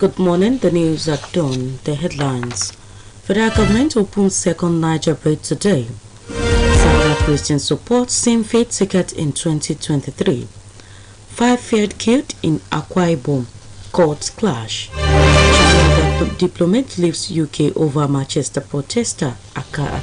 Good morning, the news at dawn. The headlines. Federal government opens second Niger bid today. Southern Christians support same-faith ticket in 2023. 5 feared killed in Akwa Ibom. Court clash. China diplomat leaves UK over Manchester protester attack.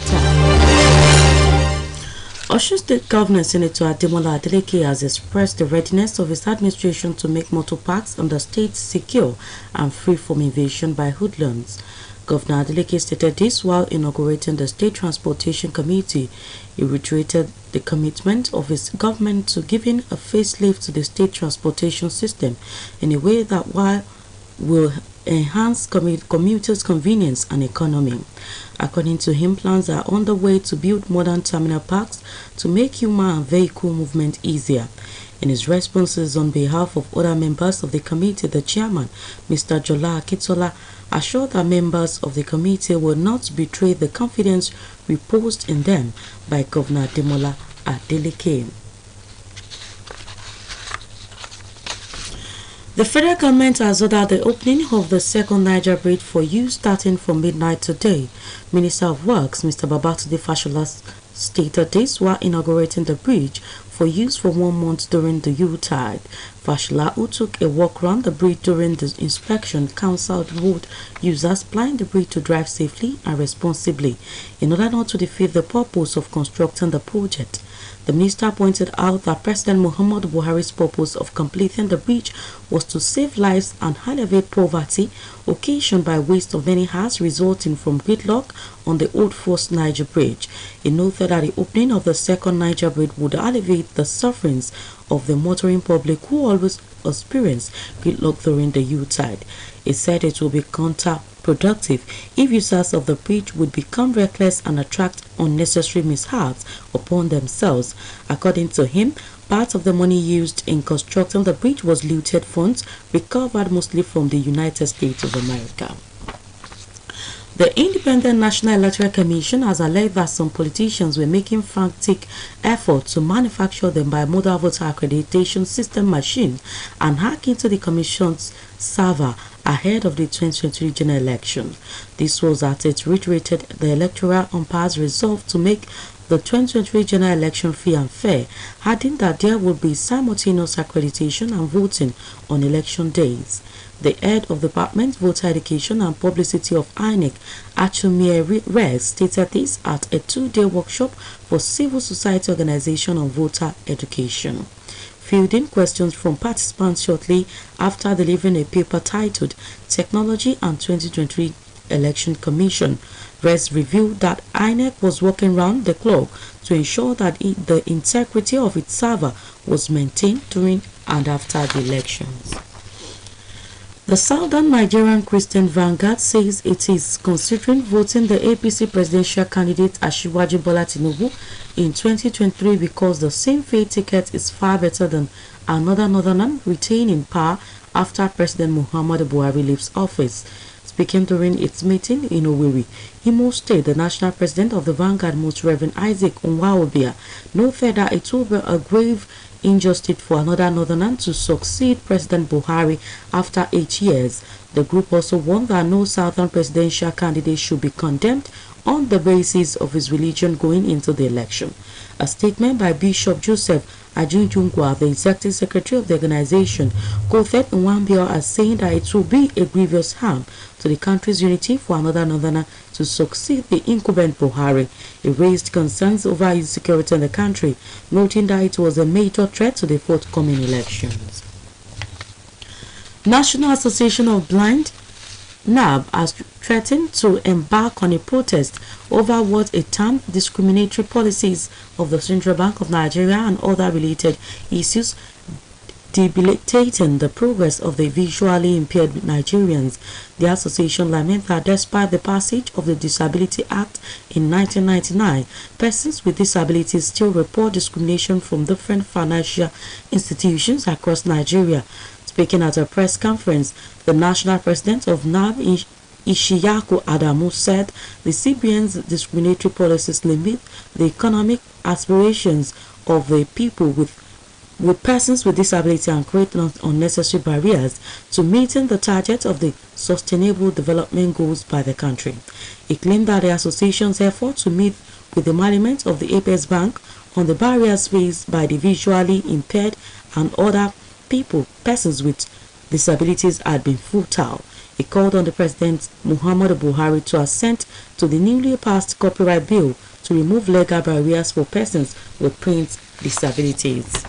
Osun State Governor Senator Ademola Adeleke has expressed the readiness of his administration to make motor parks on the state secure and free from invasion by hoodlums. Governor Adeleke stated this while inaugurating the State Transportation Committee. He reiterated the commitment of his government to giving a facelift to the state transportation system in a way that will enhance commuters' convenience and economy. According to him, plans are on the way to build modern terminal parks to make human and vehicle movement easier. In his responses on behalf of other members of the committee, the chairman, Mr. Jola Akitola, assured that members of the committee will not betray the confidence reposed in them by Governor Ademola Adeleke. The federal government has ordered the opening of the second Niger bridge for use starting from midnight today. Minister of Works, Mr. Babatunde Fashola, stated this while inaugurating the bridge for use for 1 month during the Yuletide. Fashola, who took a walk around the bridge during the inspection, counseled road users applying the bridge to drive safely and responsibly in order not to defeat the purpose of constructing the project. The minister pointed out that President Muhammadu Buhari's purpose of completing the bridge was to save lives and alleviate poverty occasioned by waste of many hours resulting from gridlock on the Old First Niger Bridge. He noted that the opening of the second Niger Bridge would alleviate the sufferings of the motoring public who always experience gridlock during the Yuletide. He said it will be counterproductive if users of the bridge would become reckless and attract unnecessary mishaps upon themselves. According to him, part of the money used in constructing the bridge was looted funds recovered mostly from the United States of America. The Independent National Electoral Commission has alleged that some politicians were making frantic efforts to manufacture the bimodal voter accreditation system machine and hack into the Commission's server ahead of the 2023 general election. This was as it reiterated the electoral umpire's resolve to make the 2023 general election free and fair, adding that there will be simultaneous accreditation and voting on election days. The head of the Department of Voter Education and Publicity of INEC, Achumie Rex, stated this at a 2-day workshop for civil society organization on voter education. Fielding questions from participants shortly after delivering a paper titled Technology and 2023 Election Commission, Rex revealed that INEC was working round the clock to ensure that the integrity of its server was maintained during and after the elections. The Southern Nigerian Christian Vanguard says it is considering voting the APC presidential candidate Asiwaju Bola Tinubu in 2023 because the same-faith ticket is far better than another northerner retaining power after President Muhammadu Buhari leaves office. Speaking during its meeting in Owerri, Imo State, the national president of the Vanguard, Most Reverend Isaac Onwaobia, noted that it will be a grave injustice for another northerner to succeed President Buhari after 8 years. The group also warned that no southern presidential candidate should be condemned on the basis of his religion going into the election. A statement by Bishop Joseph Ajunjungwa, the executive secretary of the organization, quoted Nwambia as saying that it will be a grievous harm to the country's unity for another northerner to succeed the incumbent Buhari. He raised concerns over insecurity in the country, noting that it was a major threat to the forthcoming elections. National Association of Blind NAB has threatened to embark on a protest over what it termed discriminatory policies of the Central Bank of Nigeria and other related issues, debilitating the progress of the visually impaired Nigerians. The association laments that despite the passage of the Disability Act in 1999, persons with disabilities still report discrimination from different financial institutions across Nigeria. Speaking at a press conference, the national president of NAB, Ishiyaku Adamu, said the CBN's discriminatory policies limit the economic aspirations of the people with with persons with disability and create unnecessary barriers to meeting the target of the Sustainable Development Goals by the country. He claimed that the association's effort to meet with the management of the Apex Bank on the barriers faced by the visually impaired and other persons with disabilities had been futile. He called on the President Muhammadu Buhari to assent to the newly passed copyright bill to remove legal barriers for persons with print disabilities.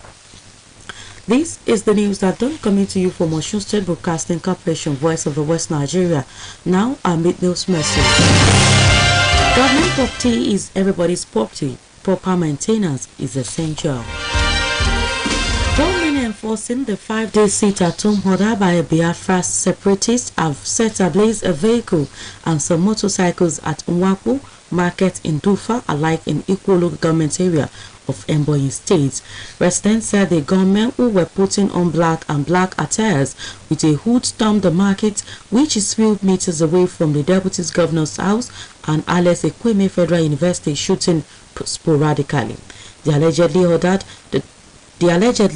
This is the news that don't coming to you from Osun State Broadcasting Corporation, Voice of the West Nigeria. Now, our mid-news message. Government property is everybody's property. Proper maintenance is essential. Government enforcing the 5-day sit-at-home order by a Biafra separatist have set ablaze a vehicle and some motorcycles at Nwapu Market in Dufa, alike in equal local government area of Ebonyi State. Residents said the gunmen who were putting on black attires with a hood stormed the market, which is few meters away from the deputy governor's house, and Alex Ekweme Federal University, shooting sporadically. They allegedly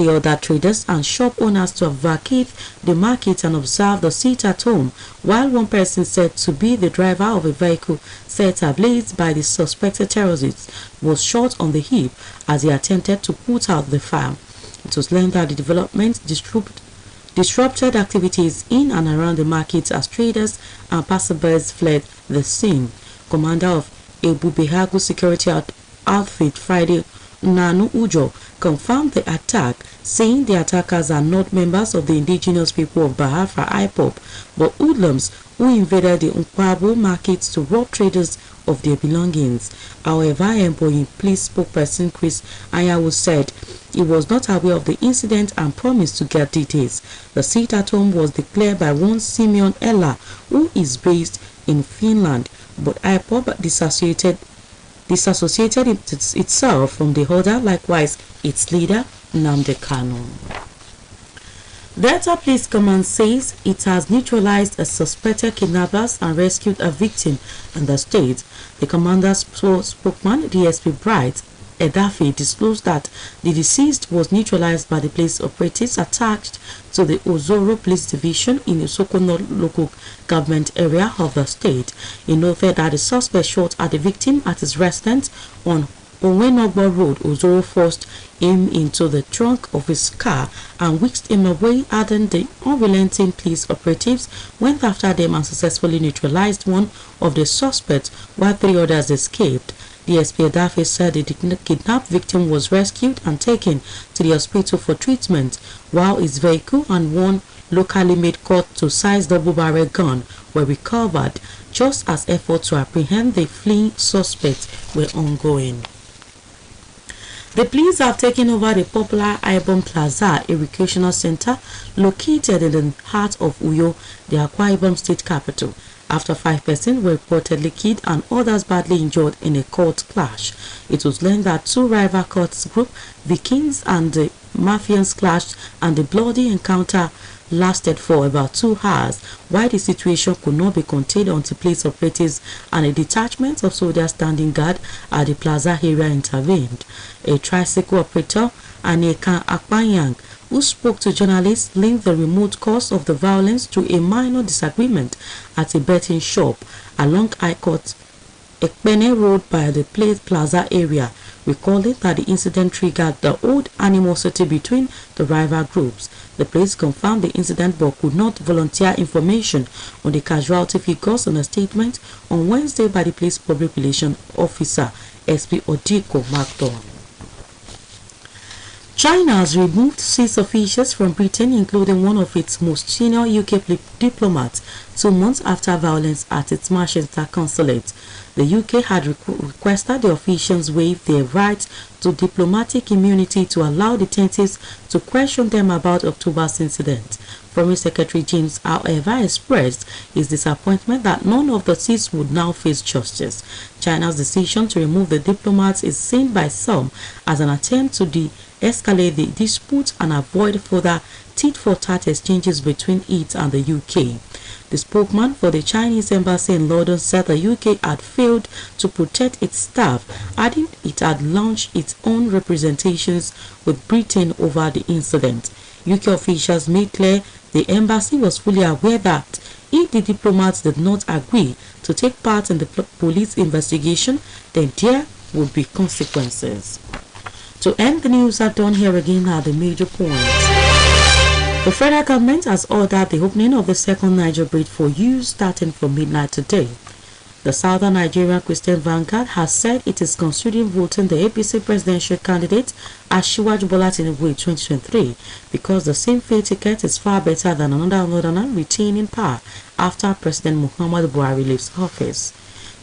ordered traders and shop owners to vacate the market and observe the sit-at-home, while one person said to be the driver of a vehicle set ablaze by the suspected terrorists was shot on the hip as he attempted to put out the fire. It was learned that the development disrupted activities in and around the market as traders and passersby fled the scene. Commander of Ebubehagu Security Outfit Friday Nanu Ujo confirmed the attack, saying the attackers are not members of the indigenous people of Biafra IPOB, but hoodlums who invaded the Nkwabu markets to rob traders of their belongings. However, Ebonyi Police spokesperson Chris Ayawu said he was not aware of the incident and promised to get details. The sit-at-home was declared by one Simeon Ella, who is based in Finland, but IPOB disassociated itself from the order, likewise its leader Nnamdi Kanu. Delta Police Command says it has neutralized a suspected kidnappers and rescued a victim in the state. The commander's spokesman, DSP Bright Edafe, disclosed that the deceased was neutralized by the police operatives attached to the Ozoro Police Division in the Sokono local government area of the state. He noted that the suspect shot at the victim at his residence on Owenogbo Road. Ozoro forced him into the trunk of his car and whisked him away, adding the unrelenting police operatives went after them and successfully neutralized one of the suspects while 3 others escaped. DSP Edafe said the kidnapped victim was rescued and taken to the hospital for treatment, while his vehicle and one locally made cut-to-size double-barrel gun were recovered, just as efforts to apprehend the fleeing suspects were ongoing. The police have taken over the popular Ibom Plaza, a recreational center located in the heart of Uyo, the Akwa Ibom state capital, after 5 persons were reportedly killed and others badly injured in a court clash. It was learned that 2 rival courts group, the Kings and the Mafians, clashed, and the bloody encounter lasted for about 2 hours, while the situation could not be contained until police operatives and a detachment of soldiers standing guard at the plaza area intervened. A tricycle operator, Aneka Akpanyang, who spoke to journalists, linked the remote cause of the violence to a minor disagreement at a betting shop along High Court Ekpene Road by the Plaza area, recalling that the incident triggered the old animosity between the rival groups. The police confirmed the incident but could not volunteer information on the casualty figures on a statement on Wednesday by the police public relations officer, SP Odiko Magdon. China has removed 6 officials from Britain, including one of its most senior UK diplomats, 2 months after violence at its Manchester consulate. The UK had requested the officials waive their right to diplomatic immunity to allow detectives to question them about October's incident. Foreign Secretary James, however, expressed his disappointment that none of the 6 would now face justice. China's decision to remove the diplomats is seen by some as an attempt to de-escalate the dispute and avoid further tit-for-tat exchanges between it and the UK. The spokesman for the Chinese embassy in London said the UK had failed to protect its staff, adding it had launched its own representations with Britain over the incident. UK officials made clear the embassy was fully aware that if the diplomats did not agree to take part in the police investigation, then there would be consequences. To end the news at dawn, here again are the major points. The federal government has ordered the opening of the second Niger bridge for use starting from midnight today. The Southern Nigerian Christian Vanguard has said it is considering voting the APC presidential candidate Asiwaju Bola Tinubu in 2023 because the same faith ticket is far better than another northerner retaining power after President Muhammadu Buhari leaves office.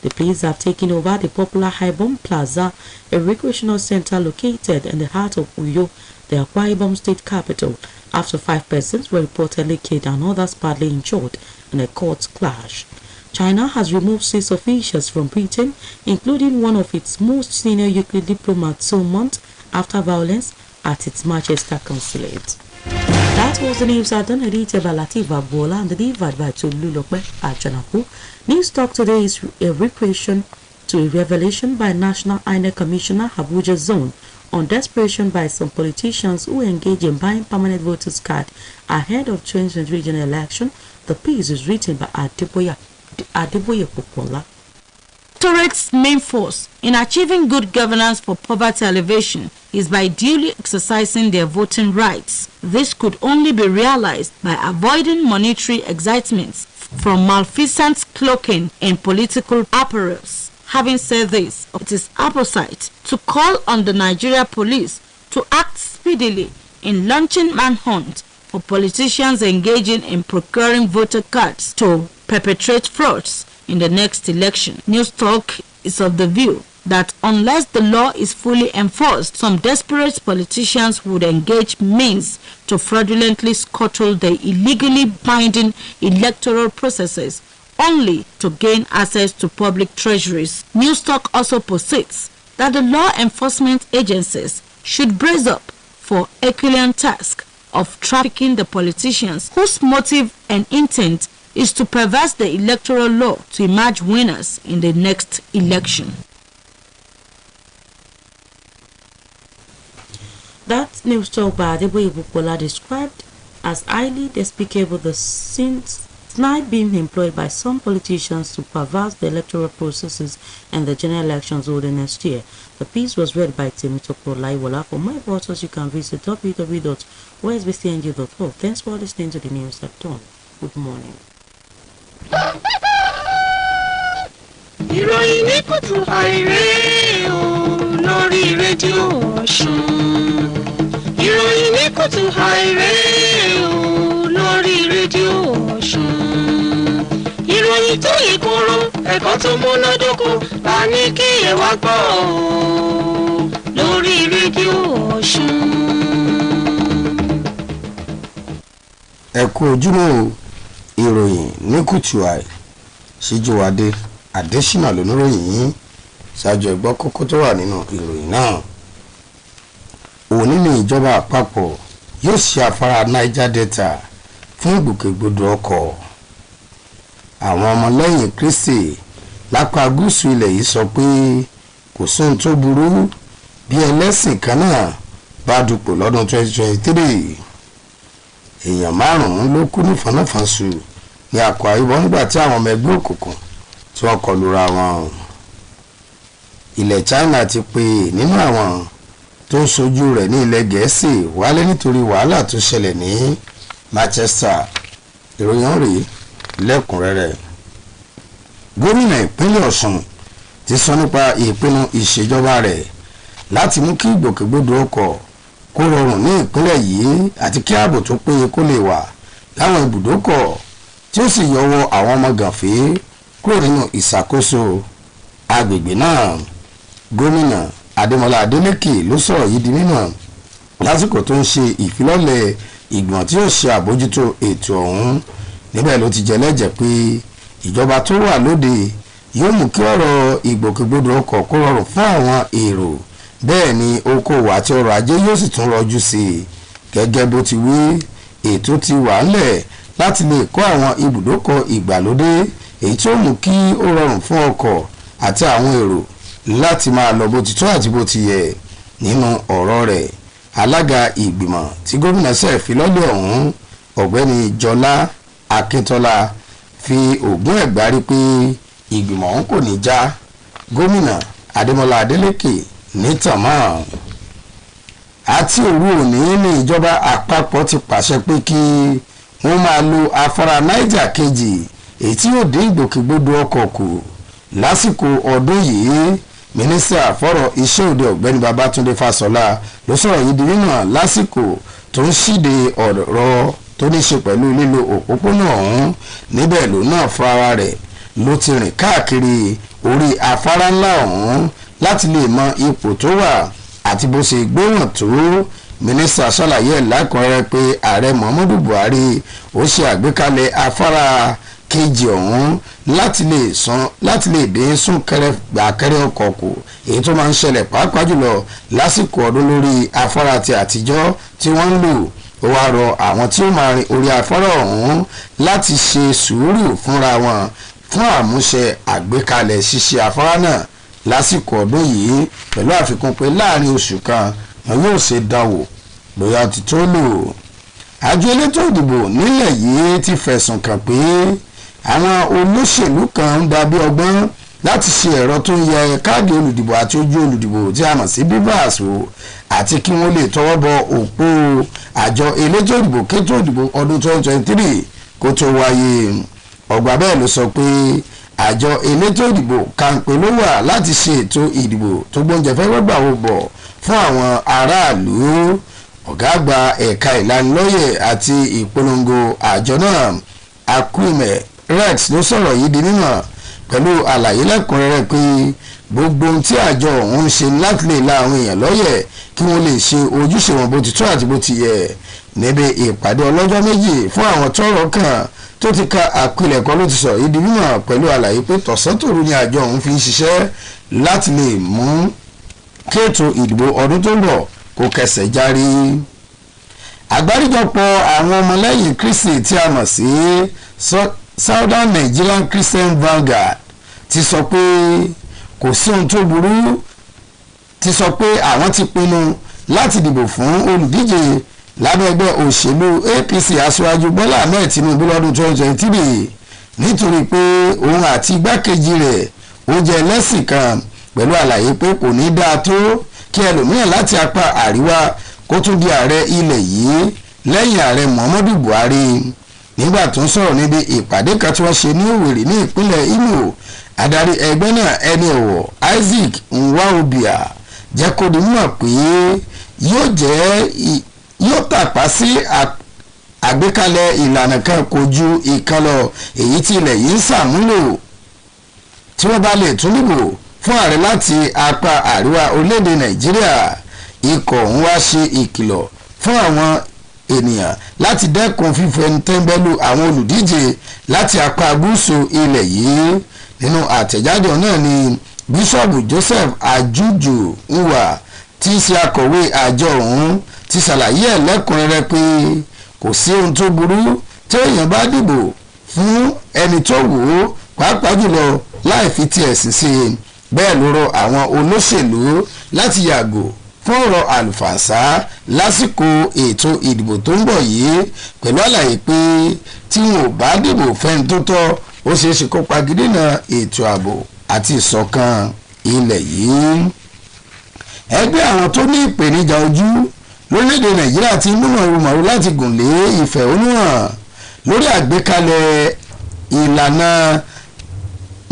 The police have taken over the popular Ibom Plaza, a recreational center located in the heart of Uyo, the Akwa Ibom state capital, after 5 persons were reportedly killed and others badly injured in a court clash. China has removed 6 officials from Britain, including one of its most senior UK diplomats 2 months after violence at its Manchester consulate. That was the news edited by Latifa Bola and delivered by Tolulokbe Ajanaku. News Talk today is a reaction to a revelation by National INEC Commissioner Abuja Zone on desperation by some politicians who engage in buying permanent voters' card ahead of 2023 general election. The piece is written by Adeboye Popola. Directorate's main force in achieving good governance for poverty alleviation is by duly exercising their voting rights. This could only be realized by avoiding monetary excitements from malfeasant cloaking in political apparels. Having said this, it is apposite to call on the Nigeria police to act speedily in launching manhunt for politicians engaging in procuring voter cards to perpetrate frauds in the next election. News Talk is of the view that unless the law is fully enforced, some desperate politicians would engage means to fraudulently scuttle the illegally binding electoral processes only to gain access to public treasuries. News Talk also posits that the law enforcement agencies should brace up for Herculean task of trafficking the politicians whose motive and intent is to perverse the electoral law to emerge winners in the next election. That news talk by Adeboye Popola described as highly despicable the sins being employed by some politicians to perverse the electoral processes and the general elections holding next year. The piece was read by Temitope Olaiwola. For more reports, you can visit www.osbcng.org. Thanks for listening to the news at dawn. Good morning. Ìròyìn ní kùtù àìrè o lórí rédíò Ọ̀ṣun. Ìròyìn ní kùtù àìrè o lórí rédíò Ọ̀ṣun. Ìròyìn tó yè kóró, ẹ̀kọ́ tó múnádóko, la ní kí ẹ wá gbọ́ o lórí rédíò Ọ̀ṣun. Ẹ kú ojúmọ́ o. Ìròyìn ní kùtù àì Síjúwadé Adésínà lóníròyìn yìí. Ṣáájú ẹ gbọ́ kókó tó wà nínú ìròyìn náà. Òní ní ìjọba àpapọ̀ yóò ṣe afárá Niger Delta fún ìgbòkègbodò ọkọ̀. Àwọn ọmọlẹ́yìn Kristi lápá gúúsù ilẹ̀ yìí sọ pé kò sóhun tó burú bí ẹlẹ́sìn kan náà bá dupò lọ́dún 2023. Èèyàn 5 ló kú ní fanáfanṣu ní Akwa Ibom nígbà tí àwọn ọmọ ẹgbẹ́ òkùnkùn tí wọ́n kọlura wọn. Ilẹ̀ China ti pè nínú àwọn tó ń sojú rẹ̀ ní ilẹ̀ Gẹ̀ẹ́sì wálé nítorí wàhálà tó ṣẹlẹ̀ ní Manchester. Ìròyìn rèé lẹ́kùnrẹ́rẹ́. Gómìnà ìpínlẹ̀ Ọ̀ṣun ti sọ nípa ìpinnu ìṣèjọba rẹ̀ láti mú kí ìgbòkègbodò ọkọ̀ kó rọrùn ní ìpínlẹ̀ yìí àti kí ààbò tó péye kó lè wà láwọn ibùdókọ̀ tí ó sì yọwọ́ àwọn ọmọ gànfẹ́ kúrò nínú ìṣàkóso agbègbè náà. Gómìnà Adémọ́lá Adélékè ló sọ̀rọ̀ yìí di mímọ̀ lásìkò tó ń ṣe ìfilọ́lẹ̀ ìgbìmọ̀ tí yóò ṣe àbójútó ètò ọ̀hún. Níbẹ̀ ló ti jẹ́lẹ́jẹ̀ pé ìjọba tó wà lóde yóò mú kí ọ̀rọ̀ ìgbòkègbodò ọkọ̀ kó rọrùn fún àwọn èrò, bẹ́ẹ̀ ni okòwò àti ọrọ̀ ajé yóò sì tún rọjú sí i. Gẹ́gẹ́ bó ti wí, ètò ti wà ńlẹ̀ láti lè kọ́ àwọn ibùdókọ̀ ìgbàlódé èyí tí ó mú kí ó rọrùn fún ọkọ̀ àti àwọn èrò láti máa lọ bó ti tọ́ àti bó ti yẹ. Nínú ọ̀rọ̀ rẹ̀, alága ìgbìmọ̀ tí gómìnà ṣe fi lọ́lẹ̀ ọ̀hún ọ̀gbẹ́ni Jọlá Akíntọ́lá fi ògùn ẹ̀gbárí pé ìgbìmọ̀ ọ̀hún kò ní já gómìnà Adémọ́lá Adélékè ní tàmá. Àti òru òní ní ìjọba àpapọ̀ ti pàṣẹ pé kí wọ́n máa lo afárá Niger kejì èyí tí yóò dín ìgbòkègbodò ọkọ̀ kù lásìkò ọdún yìí. Mínísítà fọ́rọ̀ iṣẹ́ òde ọ̀gbẹ́ni Babátúndé Fáṣọlá ló sọ̀rọ̀ yìí di mímọ̀ lásìkò tó ń ṣíde ọ̀rọ̀ tó ní ṣe pẹ̀lú lílo òpópónà ọ̀hún. Níbẹ̀ ló náà fún ara rẹ̀ ló ti rìn káàkiri orí afárá ńlá ọ̀hún láti lè mọ ipò tó wà àti bó ṣe gbéwọ̀n tó. Mínísítà ṣàlàyé lákùnrẹ́rẹ́ pé ààrẹ Muhammadu Buhari ó ṣe àgbékalẹ̀ afárá kejì ọ̀hún láti lè dín súnkẹrẹ gbàkẹrẹ ọkọ̀ kù èyí tó máa ń ṣẹlẹ̀ pàápàá jùlọ lásìkò ọdún lórí afárá ti àtijọ́ tí wọ́n ń lò. Ó wá rọ àwọn tí ó máa rin orí afárá ọ̀hún láti ṣe sùúrù fúnra wọn fún àmúṣe àgbékalẹ̀ ṣíṣe afárá náà lásìkò ọdún yìí, pẹ̀lú àfikún pé láàrin oṣù kan wọn yóò ṣe dánwò bóyá ti tó lò. Àjọ elétò ìdìbò nílẹ̀ yìí ti fẹ̀sùn kàn pé àwọn olóṣèlú kan ń dàbí ọgbọ́n láti ṣe ẹ̀rọ tó ń yẹ káàdì olùdìbò àti ojú olùdìbò tí a mọ̀ sí bivas o àti kí wọ́n lè tọwọ́ bọ òpó àjọ elétò ìdìbò kétò ìdìbò ọdún 2023 kó tó wáyé. Ọ̀gbà bẹ́ẹ̀ ló sọ pé àjọ elétò ìdìbò kàǹpé ló wà láti ṣe ètò ìdìbò tó gbóúnjẹ fẹ́ gbà wò bọ̀ fún àwọn aráàlú. Ọ̀gá àgbà ẹ̀ka ìlanilọ́yẹ̀ àti ìpolongo àjọ náà Akwime Rex ló sọ̀rọ̀ yìí di mímọ̀ pẹ̀lú àlàyé lẹ́kùnrẹ́rẹ́ pé gbogbo ohun tí àjọ ọ̀hún ń ṣe láti lè la àwọn èèyàn lọ́yẹ̀ kí wọ́n lè ṣe ojúṣe wọn bó ti tọ́ àti bó ti yẹ. Níbi ìpàdé ọlọ́jọ́ méjì fún àwọn tọ́rọ̀ kàn tó ti ka àpilẹ̀kọ ló ti sọ yìí di mímọ̀ pẹ̀lú àlàyé pé tọ̀sán-tòru ni àjọ ọ̀hún fi ń ṣiṣẹ́ láti lè mú kí ètò ìdìbò ọdún tó ń bọ̀ kó kẹsẹ̀ járí. Àgbáríjọpọ̀ àwọn ọmọlẹ́yìn Kristi tí a mọ̀ sí Southern Nigerian Christian Vanguard ti sọ pé kò sí ohun tó burú, ti sọ pé àwọn ti pinnu láti dìbò fún olùdíje lábẹ́ ẹgbẹ́ òṣèlú APC aṣáájú Bọ́lá Ahmed Tinubu lọ́dún 2023 nítorí pé òun àti igbákejì rẹ̀ ó jẹ́ ẹlẹ́sìn kan, pẹ̀lú àlàyé pé kò ní dáa tó kí ẹlòmíràn láti apá àríwá kó tún di ààrẹ ilẹ̀ yìí lẹ́yìn ààrẹ Muhammadu Buhari. Nígbà tó ń sọ̀rọ̀ níbi ìpàdé kan tí wọ́n ṣe ní Òwèrè ní ìpínlẹ̀ Imo, adarí ẹgbẹ́ náà ẹni ọ̀wọ̀ Isaac Nwaobia jẹ́ kó di mọ̀ pé yóò tàpá sí àgbékalẹ̀ ìlànà kan kò ju ìkan lọ èyí tí ilẹ̀ yìí ń ṣàmúlò tí wọ́n bá lè tún dìbò fún ààrẹ láti apá àríwá orílẹ̀-èdè Nàìjíríà. Ikọ̀ ń wá ṣe ìkìlọ̀ fún àwọn ènìyàn láti dẹ́kun fífẹnu tẹ́ńbẹ́lú àwọn olùdíje láti apá gúúsù ilẹ̀ yìí. Nínú àtẹ̀jáde náà ni Bíṣọ̀bù Joseph Ajuju Nwa tí í ṣe akọ̀wé àjọ ọ̀hún ti ṣàlàyé ẹ̀ lẹ́kùnrẹ́rẹ́ pé kò sí ohun tó burú tí èèyàn bá dìbò fún ẹni tó wù ú pàápàá jùlọ láì fi ti ẹ̀sìn sí i. Bẹ́ẹ̀ ló rọ àwọn olóṣèlú láti yàgò fún ọ̀rọ̀ àlùfànṣá lásìkò ètò ìdìbò tó ń bọ̀ yìí, pẹ̀lú àlàyé pé tí wọn ò bá dìbò fẹ́ni tó tọ́ ó ṣeé ṣe kó pagidínà ètò ààbò àti ìṣọ̀kan ilẹ̀ yìí. Ẹgbẹ́ àwọn tó ní ìpèníjà ojú lórílẹ̀‐èdè Nàìjíríà ti mú mọ̀rùmọ̀rù láti gùn lé ìfẹ̀hónúhàn lórí àgbékalẹ̀ ìlànà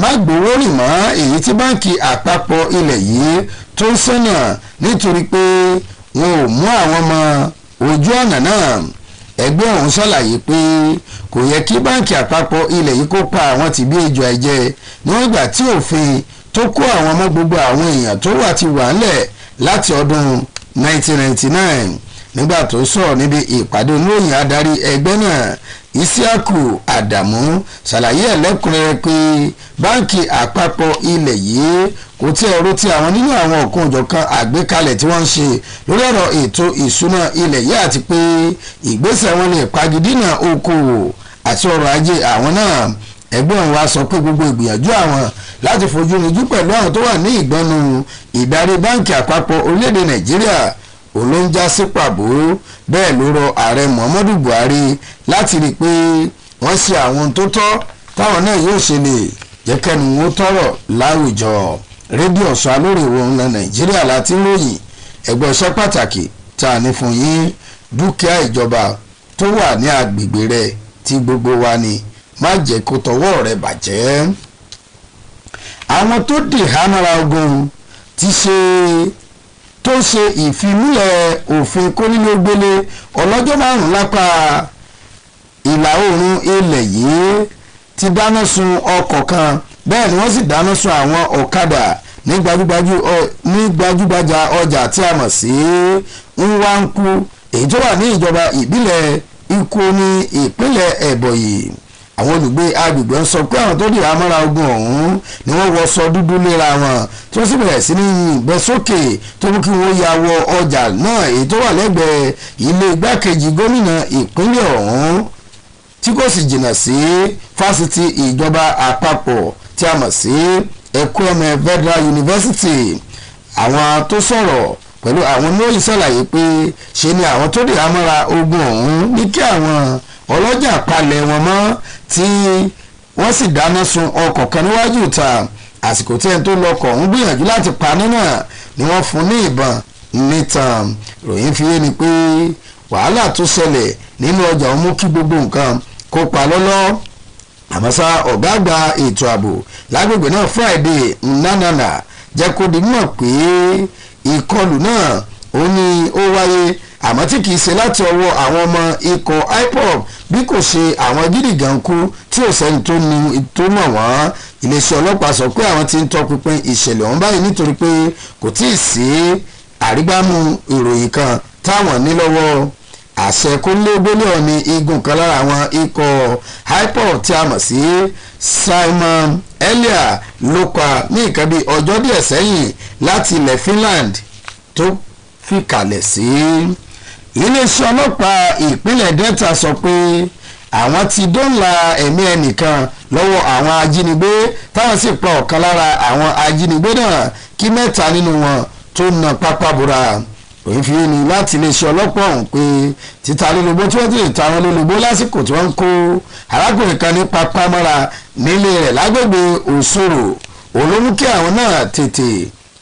mágbówórìn mọ́ èyí tí báńkì àpapọ̀ ilẹ̀ yìí tó ń sọ́nà nítorí pé wọn ò mú àwọn ọmọ ojú ọ̀nà náà. Ẹgbẹ́ ọ̀hún ṣàlàyé pé kò yẹ kí báńkì àpapọ̀ ilẹ̀ yìí kó pa àwọn tìbí ejò ẹ̀jẹ̀ níwọ̀n ìgbà tí òfin tó kó àwọn ọmọ gbogbo àwọn èèyàn tó wà ti wà ńlẹ̀ láti ọdún 1999. Nígbà tó sọ̀rọ̀ níbi ìpàdé oníròyìn adarí ẹgbẹ́ náà Isiaku Adamu ṣàlàyé ẹlẹ́kùnrẹ́rẹ́ pé báńkì àpapọ̀ ilẹ̀ yìí kò tí ẹ̀rọ tí àwọn nínú àwọn ọ̀kan òjọ̀kan àgbékalẹ̀ tí wọ́n ń ṣe lórí ọ̀rọ̀ ètò ìṣúná ilẹ̀ yìí àti pé ìgbésẹ̀ wọn lè pagidínà okòwò àti ọrọ̀ ajé àwọn náà. ẹgbẹ́ òun wá sọ pé gbogbo ìgbìyànjú àwọn láti fojú rinjú pẹ̀lú àwọn tó wà ní ìgbọ́nu ìdarí báǹkì àpapọ̀ orílẹ̀-èdè nàìjíríà òun ló ń já sí pàbó. bẹ́ẹ̀ ló rọ ààrẹ muhammadu buhari láti rí i pé wọ́n ṣe àwọn tó tọ́ táwọn náà yóò ṣe lè jẹ́ kẹ́nu wọn tọrọ láwùjọ. rédíò ọ̀sán alórèwọ̀ ńlá nàìjíríà láti ròyìn ẹgbẹ́ iṣẹ́ pàtàkì tá a ní fún yín. dúkìá ìjọba tó wà ní agbègbè rẹ̀ tí gbogbo wa ni má jẹ́ kó tọwọ́ rẹ̀ bàjẹ́. àwọn tó dì hánára ogun tó ṣe ìfimúlẹ̀ òfin kónílógbélé ọlọ́jọ́ 5 lápá ìlà oòrùn ilẹ̀ yìí ti dáná sun ọkọ̀ kan, bẹ́ẹ̀ ni wọ́n sì dáná sun àwọn ọ̀kadà ní gbajúgbajà ọjà tí a mọ̀ sí Nwanku èyí tó wà ní ìjọba ìbílẹ̀ Ikú ní ìpínlẹ̀ Ẹ̀bọ̀yì. àwọn olùgbé agbègbè ń sọ pé àwọn tó dì àmọ́ra ogun ọ̀hún ni wọ́n wọṣọ dúdú léra wọn tí wọ́n sì bẹ̀rẹ̀ sí ní yìnbọn sókè tó mú kí wọ́n ya wọ ọjà náà èyí tó wà lẹ́gbẹ̀ẹ́ ilé igbákejì gómìnà ìpínlẹ̀ ọ̀hún tí kò sì jìnnà sí fásitì ìjọba àpapọ̀ tí a mọ̀ sí Ekwueme Federal University. àwọn tó sọ̀rọ̀ pẹ̀lú àwọn olóyìn ṣàlàyé pé ṣe ni àwọn tó dì àmọ́ra ogun ọ̀hún ní kí àwọn ọlọ́jà palẹ̀ wọn mọ́ tí wọ́n sì dáná sun ọkọ̀ kan níwájú ìta. àsìkò tí ẹni tó lọkọ̀ ń gbìyànjú láti pa nínà ni wọ́n fún ní ìbọn nítan. ròyìn fi yé ni pé wàhálà tó ṣẹlẹ̀ nínú ọjà ń mú kí gbogbo nǹkan kó pa lọ́lọ́. àmọ́ ṣá ọ̀gá àgbà ètò ààbò lágbègbè náà Friday Nnanana jẹ́ kó di mọ̀ pé ìkọlù náà ó ní ó wáyé àmọ́ tí kìí ṣe láti ọwọ́ àwọn ọmọ ikọ̀ IPOB bí kò ṣe àwọn gídígànkú tí ò sẹ́ni tó mọ̀ wọ́n. iléeṣẹ́ ọlọ́pàá sọ pé àwọn ti ń tọpinpin ìṣẹ̀lẹ̀ ọ̀hún báyìí nítorí pé kò tí ì sí àrígbámú ìròyìn kan táwọn ní lọ́wọ́. àṣẹ kónílé-gbélé ní igun kan lára àwọn ikọ̀ IPOB tí a mọ̀ sí Simon Elia ló pa ní nǹkan bí ọjọ́ díẹ̀ sẹ́yìn láti ilẹ̀ Finland tó fi kalẹ̀ sí. iléeṣẹ́ ọlọ́pàá ìpínlẹ̀ Delta sọ pé àwọn ti dóńlà ẹ̀mí ẹnìkan lọ́wọ́ àwọn ajínigbé táwọn sì pa ọ̀kan lára àwọn ajínigbé náà kí 3 nínú wọn tó na pápá bora. òun fi ní láti iléeṣẹ́ ọlọ́pàá ọ̀hún pé títa lólobó tí wọ́n ti lè ta wọn lólobó lásìkò tí wọ́n ń kó arákùnrin kan ní pápá mọ́ra nílé rẹ̀ lágbègbè Òṣòro olómú kí àwọn náà tètè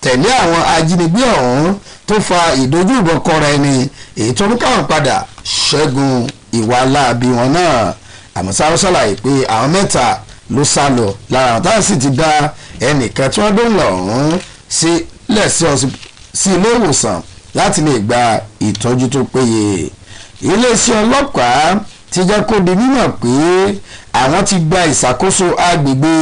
tẹ̀lé àwọn ajínigbé ọ̀hún tó fa ìdojúbọ kọra ẹni èyí tó ń káwọn padà ṣẹ́gun ìwà láabi wọn náà. àmọ́ sáré ṣàlàyé pé àwọn 3 ló sá lọ lára àwọn táwọn sì ti dá ẹnìkan tí wọ́n dóńlà ọ̀hún sílẹ̀ sí ilé ìwòsàn láti lè gba ìtọ́jú tó péye. iléeṣẹ́ ọlọ́pàá ti jẹ́ kó di mímọ̀ pé àwọn ti gba ìṣàkóso agbègbè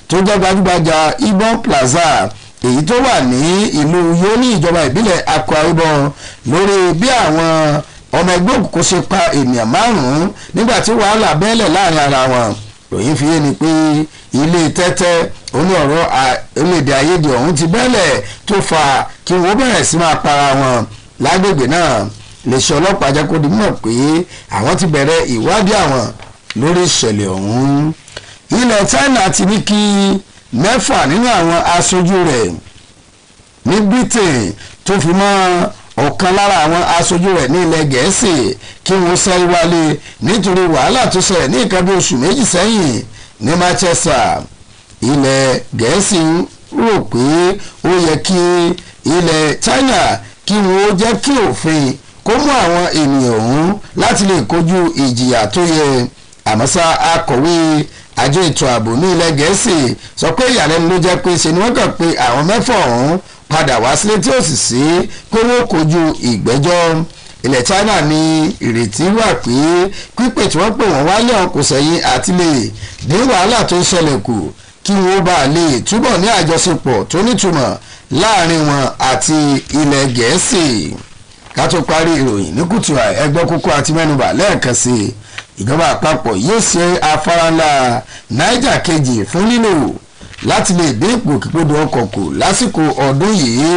tó jẹ́ gbajúgbajà Ibom Plaza èyí tó wà ní ìlú Uyo ní ìjọba ìbílẹ̀ Akwa Ibom lórí bí àwọn ọmọ ẹgbẹ́ òkùnkùn ṣe pa ènìyàn 5 nígbà tí wàhálà bẹ́ẹ̀lẹ̀ láàrin ara wọn. ròyìn fi yé ni pé ilé tẹ́tẹ́ oní ọ̀rọ̀ orílẹ̀-èdè ayédè ọ̀hún ti bẹ́ẹ̀lẹ̀ tó fa kí wọ́n bẹ̀rẹ̀ sí máa para wọn lágbègbè náà. iléeṣẹ́ ọlọ́pàá jẹ́ kó di mọ̀ pé àwọn ti bẹ̀rẹ̀ ìwádìí àwọn lórí ìṣẹ̀lẹ̀ ọ̀hún. ilẹ̀ China ti ní kí 6 nínú àwọn aṣojú rẹ̀ ní Britain tó fi mọ́ ọ̀kan lára àwọn aṣojú rẹ̀ ní ilẹ̀ Gẹ̀ẹ́sì kí wọ́n sáré wálé nítorí wàhálà tó ṣẹlẹ̀ ní nǹkan bí oṣù 2 sẹ́yìn ní Manchester. ilẹ̀ Gẹ̀ẹ́sì rò pé ó yẹ kí ilẹ̀ China kí wọ́n jẹ́ kí òfin kó mú àwọn ènìyàn ọ̀hún láti lè kojú ìjìyà tó yẹ. àmọ́ ṣá akọ̀wé àjọ ètò ààbò ní ilẹ̀ Gẹ̀ẹ́sì sọ pé ìyàlẹ́nu ló jẹ́ pé ṣe ni wọ́n kàn pé àwọn 6 ọ̀hún padà wá sílé tí ó sì sí pé wọ́n kojú ìgbẹ́jọ́. ilẹ̀ China ní ìrètí wà pé pípè tí wọ́n pè wọ́n wálé ọ̀hún kò sẹ́yìn àti lè dín wàhálà tó ń ṣẹlẹ̀ kù kí wọ́n bá lè túbọ̀ ní àjọṣepọ̀ tó nítumọ̀ láàrin wọn àti ilẹ̀ Gẹ̀ẹ́sì. ká tó parí ìròyìn ní kùtù ẹgbẹ́ kókó àti mẹ́nubà lẹ́ẹ̀kan sí ìjọba àpapọ̀ yóò ṣe afárá ńlá Niger kejì fún lílò láti lè dín ìpòkìpodò ọkọ̀ kù lásìkò ọdún yìí.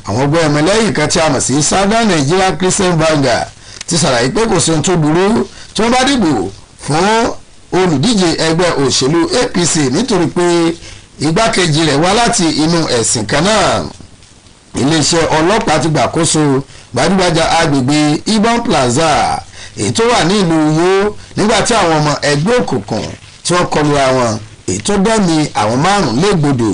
àwọn ọgbẹ́ ẹ̀mẹ́lẹ́yìn kan tí a mọ̀ sí Southern Nigeria Christian Vanguard ti ṣàlàyé pé kò sí ohun tó burú tí wọ́n bá dìbò fún olùdíje ẹgbẹ́ òṣèlú APC nítorí pé igbákejì rẹ̀ wá láti inú ẹ̀sìn kan náà. Iléeṣẹ́ ọlọ́pàá ti gbàkóso gbajúgbajà agbègbè Iban Plaza èyí tó wà ní ìlú Uyo nígbà tí àwọn ọmọ ẹgbẹ́ òkùnkùn tí wọ́n kọlu àwọn èyí tó dẹ́mi àwọn 5 légbodò.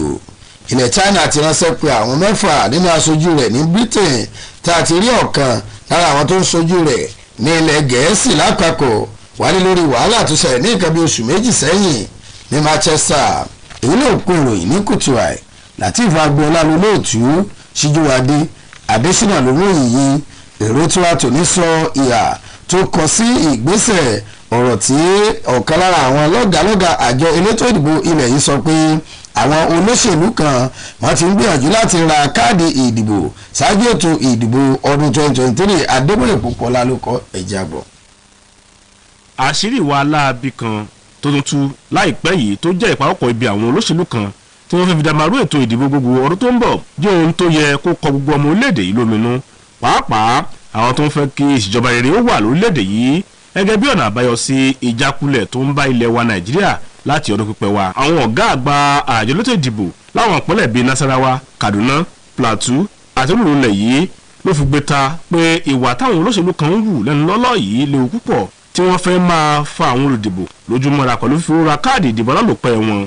Ilẹ̀ China ti ránṣẹ́ pé àwọn 6 nínú aṣojú rẹ̀ ní Britain tá a ti rí ọ̀kan lára àwọn tó ń ṣojú rẹ̀ ní ilẹ̀ Gẹ̀ẹ́sì lápapọ̀ wálé lórí wàhálà tó ṣẹlẹ̀ ní nǹkan bí oṣù méjì sẹ́yìn ní Manchester. èyí ló kún ìròyìn ní kùtù àì Lateef Agboola lólóòtú Síjúwadé Adésínà lóròyìn yìí. èrò tí wàá tòní sọ ìhà tó kọ sí ìgbésẹ̀ ọ̀rọ̀ tí ọ̀kan lára àwọn lọ́gàlọ́gà àjọ elétò ìdìbò ilẹ̀ yìí sọ pé àwọn olóṣèlú kan wọ́n ti ń gbìyànjú láti ra káàdì ìdìbò ṣáájú ètò ìdìbò ọdún 2023. Adébóyè Pópóọlá ló kọ ẹ̀jẹ̀ àbọ̀. àṣírí ìwà aláàbí kan tó tuntun láìpẹ́ yìí tó jẹ́ ìpawọ́pọ̀ ibi àwọn olóṣèlú kan tí wọ́n fẹ́ fi dàmàrú ètò ìdìbò gbogbo ọdún tó ń bọ̀ jẹ́ ohun tó yẹ kó kọ gbogbo ọmọ orílẹ̀-èdè yìí lóminú, pàápàá àwọn tó ń fẹ́ kí ìṣèjọba rere ó wà lórílẹ̀-èdè yìí gẹ́gẹ́ bí ọ̀nà àbáyọ sí ìjákulẹ̀ tó ń bá ilẹ̀ wa Nàìjíríà láti ọdún pípẹ́ wa. àwọn ọ̀gá àgbà àjọ elétò ìdìbò láwọn ìpínlẹ̀ bíi Nasarawa, Kaduna, Plateau àti olúrulẹ̀ yìí ló fi gbé ta pé ìwà táwọn olóṣèlú kan ń wù lẹ́nu lọ́lọ́ yìí léwu púpọ̀, tí wọ́n fẹ́ máa fa àwọn olùdìbò lójúmọ́ra pẹ̀lú fífowóra káàdì ìdìbò alálòpẹ́ wọn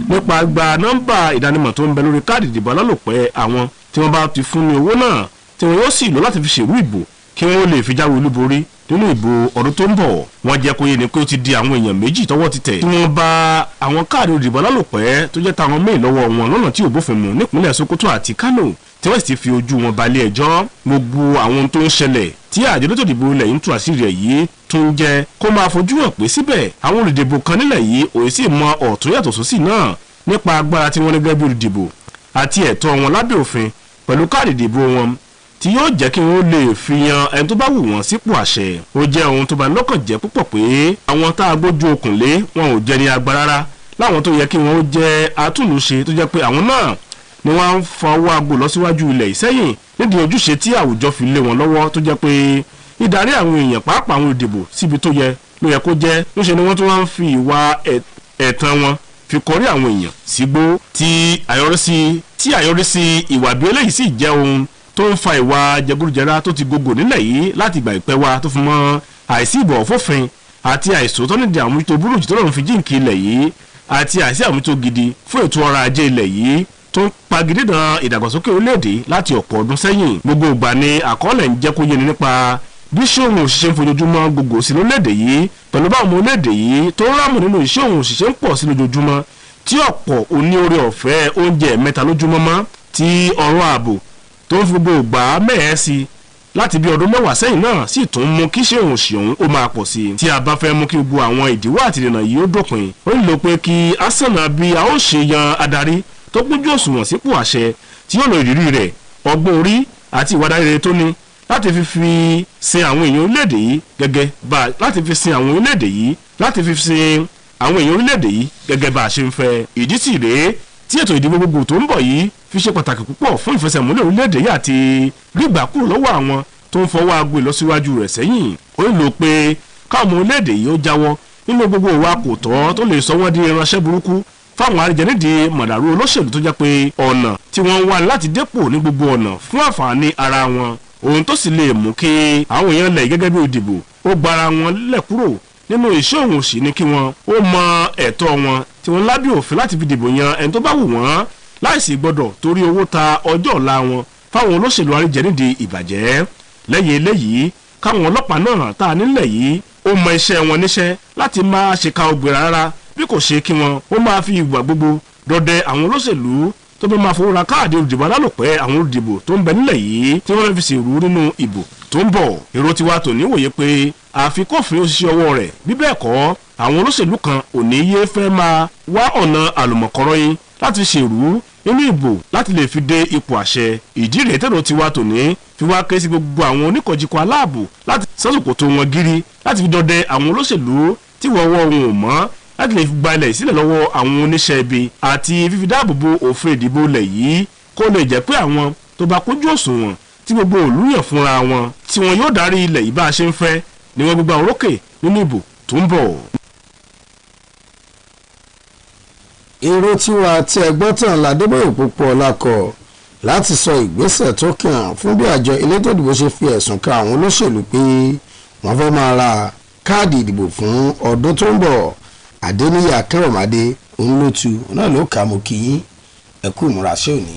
nípa gba nọ́mbà ìdánimọ̀ tó ń bẹ lórí káàdì ìdìbò alálòpẹ́ àwọn tí wọ́n bá ti fún ní owó náà tí wọ́n yóò sì lò láti fi ṣèrú ìbò kí wọ́n lè fi jáwé olúborí nínú ìbò ọdún tó ń bọ̀. wọ́n jẹ́ kó yé ni pé ó ti di àwọn èèyàn méjì tọ́wọ́ ti tẹ̀ tí wọ́n bá àwọn káàdì ìdìbò alálòpẹ́ tó jẹ́ táwọn méè lọ́wọ́ wọn lọ́nà tí ò bófin mu nípínlẹ̀ Sokoto àti Kano tí wọ́n sì ti fi ojú wọn balẹ̀ ẹjọ́. gbogbo àwọn tó ń ṣẹlẹ̀ tí àjọ elétò ìdìbò ilẹ̀ yìí ń tú àṣírí ẹ̀ yìí tún jẹ́ kó máa fojú hàn pé síbẹ̀ àwọn olùdìbò kan nílẹ̀ yìí òye sì mọ ọ̀tún yàtọ̀ sósì náà nípa agbára tí wọ́n ní gẹ́gẹ́ bí olùdìbò àti ẹ̀tọ́ wọn lábẹ́ òfin pẹ̀lú káàdì ìdìbò wọn tí yóò jẹ́ kí wọ́n lè fi yan ẹni tó bá wù wọ́n sípò àṣẹ. ó jẹ́ ohun tó bá ní lọ́kàn jẹ́ púpọ̀ pé àwọn tá a gbójú okùn lé wọn ò jẹ́ ní agbára rárá láwọn tó yẹ kí wọ́n jẹ́ atúnlùṣe tó jẹ́ pé àwọn náà ni wọ́n á ń fa owó agbo lọ síwájú ilẹ̀ ìsẹ́yìn nídìí ojúṣe tí àwùjọ fi lé wọn lọ́wọ́ tó jẹ́ pé ìdarí àwọn èèyàn pàápàá àwọn olùdìbò síbi tó yẹ ló yẹ kó jẹ́ níṣẹ́ ni wọ́n tún wá ń fi ìwà ẹ̀tàn wọn fi kọrí àwọn èèyàn sígbó tí àyọrísí ìwà bí eléyìí sì jẹ́ ohun tó ń fa ìwà jẹgúdújẹrá tó ti gògò nílẹ̀ yìí láti ìgbà ìpẹ́ wa tó fi mọ́ àìsí ìbọ̀wọ̀ fófin àti àìsòótọ́ nídìí àmójútó burúkú tó lọ́run fi jíǹkì ilẹ̀ yìí àti àìsí àmójútó gidi fún ètò ọrọ̀ ajé ilẹ̀ yìí tó ń pagidídàn ìdàgbàsókè orílẹ̀-èdè láti ọ̀pọ̀ ọdún sẹ́yìn. gbogbo ìgbà ni àkọọ́lẹ̀ ń jẹ́ kó yé ni nípa bí iṣẹ́ òun òṣìṣẹ́ ń fojoojúmọ́ gbogbo sí lórílẹ̀-èdè yìí pẹ̀lú báwọn ọmọ orílẹ̀-èdè yìí tó ń rámù nínú iṣẹ́ òun òṣìṣẹ́ ń pọ̀ sí lójoojúmọ́ tí ọ̀pọ̀ oní oore ọ̀fẹ́ oúnjẹ mẹ́ta lójúmọ́ mọ́ tí ọ̀rọ̀ ààbò tó ń fi gbogbo ìgbà mẹ́ẹ̀ẹ́ sí láti bí ọdún 10 sẹ́yìn náà sì tún mú kí iṣẹ́ òun òṣì òun ó máa pọ̀ sí. tí a bá fẹ́ mú kí gbogbo àwọn ìdíwọ́ àti ìdènà yìí ó dópin ó nílò pé kí a sànà bí a ó ṣe yan adarí tó gbójú òṣùwọ̀n sípò àṣẹ tí yóò lo ìrírí rẹ̀ ọgbọ́n orí àti ìwà dáre tó ní láti fi sin àwọn èèyàn orílẹ̀-èdè yìí gẹ́gẹ́ bá a ṣe ń fẹ́. ìdí sì rèé tí ètò ìdìbò gbogbo tó ń bọ̀ yìí fi ṣe pàtàkì púpọ̀ fún ìfẹsẹ̀múlẹ̀ orílẹ̀-èdè yìí àti gbígbà kúrò lọ́wọ́ àwọn tó ń fọwọ́ aago ìlọsíwájú rẹ̀ sẹ́yìn. ó ń lò pé káwọn orílẹ̀-èdè yìí ó jáwọ́ nínú gbogbo ìwà kò tọ́ tó lè sọ wọ́n di ìránṣẹ́ burúkú fáwọn arìjẹnídìí mọ̀dàrú olóṣèlú tó jẹ́ pé ọ̀nà tí wọ́n ń wá láti dépò ní gbogbo ọ̀nà fún àǹfààní ara wọn ohun tó sì lè mú kí àwọn èèyàn lẹ̀ gẹ́gẹ́ bí òdìbò ó gbára wọn lẹ̀ kúrò nínú iṣẹ́ òun òsì ni kí wọn ó mọ ẹ̀tọ́ wọn tí wọ́n lábẹ́ òfin láti fi dìbò yan ẹni tó bá wù wọ́n láìsí gbọ́dọ̀ torí owó ta ọjọ́ ọ̀la wọn fáwọn olóṣèlú arìjẹnídìí ìbàjẹ́. lẹ́yìn eléyìí káwọn ọlọ́pàá náà tá a nílẹ̀ yìí ó mọ iṣẹ́ wọn níṣẹ́ láti máa ṣèkà ògbèrà rárá bí kò ṣe kí wọn ó máa fi ìgbà gbogbo dọdẹ àwọn olóṣèlú tó bá máa fowó ra káàdì olùdìbò alálòpẹ́ àwọn olùdìbò tó ń bẹ nílẹ̀ yìí tí wọ́n fi ṣèrú nínú ìbò tó ń bọ̀. èrò tiwa tò níwòye pé àfikọ́fin òṣìṣẹ́ ọwọ́ rẹ̀ bí bẹ́ẹ̀ kọ́ àwọn olóṣèlú kan ò ní yé fẹ́ máa wá ọ̀nà àlùmọ̀kọ́rọ́ yín láti ṣèrú nínú ìbò láti lè fi dé ipò àṣẹ. ìdí rèé tẹ̀rọ tiwa tò ní fi wá ké sí gbogbo àwọn oníkọ̀jìkọ̀ aláàbò láti sásòkò tó wọn gírí láti fi dọdẹ àwọn olóṣèlú tí wọ́n wọ́ ohun ò mọ́ láti lè fi gba ilẹ̀ sílẹ̀ lọ́wọ́ àwọn oníṣẹ́ ibi àti fífi dáàbòbò òfin ìdìbò ilẹ̀ yìí kó lè jẹ́ pé àwọn tó bá kójú òṣùwọ̀n tí gbogbo òlú yàn fúnra wọn tí wọn yóò darí ilẹ̀ yìí bá a ṣe ń fẹ́ ni wọ́n gbogbo àwòrókè nínú ìbò tó ń bọ̀. èrò tiwa tí ẹgbọ́n tàn ládébòye púpọ̀ lákọ̀ láti sọ ìgbésẹ̀ tó kàn fún bí àjọ elétò ìdìbò ṣe fi ẹ̀sùn kan àwọn olóṣèlú pé wọ́n fẹ́ máa ra káàdì ìdìbò fún ọdún tó ń bọ̀. Adéníyì Akérèmádé òun ló tu náà ló kà mọ́ kí ẹ̀kú ìmúra sí òní.